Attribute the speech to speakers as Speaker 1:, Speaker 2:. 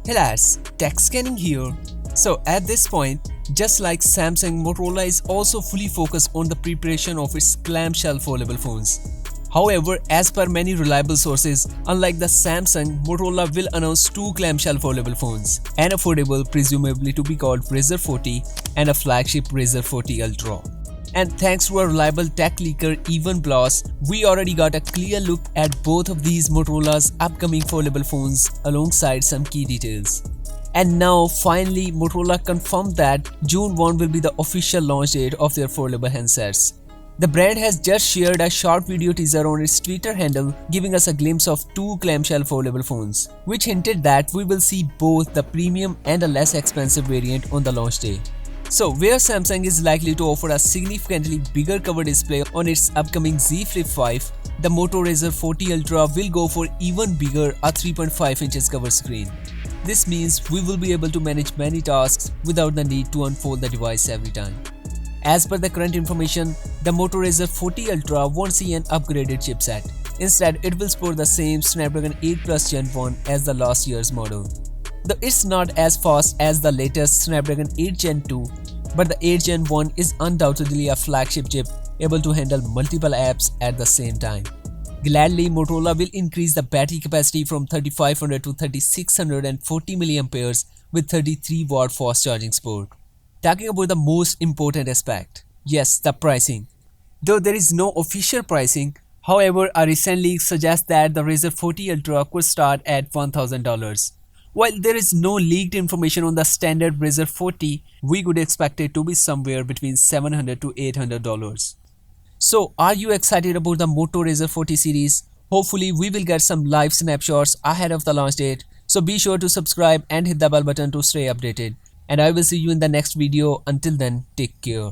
Speaker 1: Hey lads, TechScanning here. So at this point, just like Samsung, Motorola is also fully focused on the preparation of its clamshell foldable phones. However, as per many reliable sources, unlike the Samsung, Motorola will announce two clamshell foldable phones, an affordable presumably to be called Razr 40 and a flagship Razr 40 Ultra. And thanks to a reliable tech leaker Even Blast, we already got a clear look at both of these Motorola's upcoming foldable phones alongside some key details. And now finally Motorola confirmed that June 1 will be the official launch date of their foldable handsets. The brand has just shared a short video teaser on its Twitter handle giving us a glimpse of two clamshell foldable phones, which hinted that we will see both the premium and a less expensive variant on the launch day. So where Samsung is likely to offer a significantly bigger cover display on its upcoming Z Flip5, the Moto Razr 40 Ultra will go for even bigger a 3.5 inches cover screen. This means we will be able to manage many tasks without the need to unfold the device every time. As per the current information, the Moto Razr 40 Ultra won't see an upgraded chipset. Instead, it will support the same Snapdragon 8 Plus Gen 1 as the last year's model. Though it's not as fast as the latest Snapdragon 8 Gen 2, but the 8 Gen 1 is undoubtedly a flagship chip able to handle multiple apps at the same time. Gladly, Motorola will increase the battery capacity from 3500 to 3640 mAh with 33-watt fast charging support. Talking about the most important aspect, yes, the pricing. Though there is no official pricing, however, a recent leak suggests that the Razr 40 Ultra could start at $1,000. While there is no leaked information on the standard Razr 40, we could expect it to be somewhere between $700 to $800. So, are you excited about the Moto Razr 40 series? Hopefully, we will get some live snapshots ahead of the launch date. So be sure to subscribe and hit the bell button to stay updated. And I will see you in the next video. Until then, take care.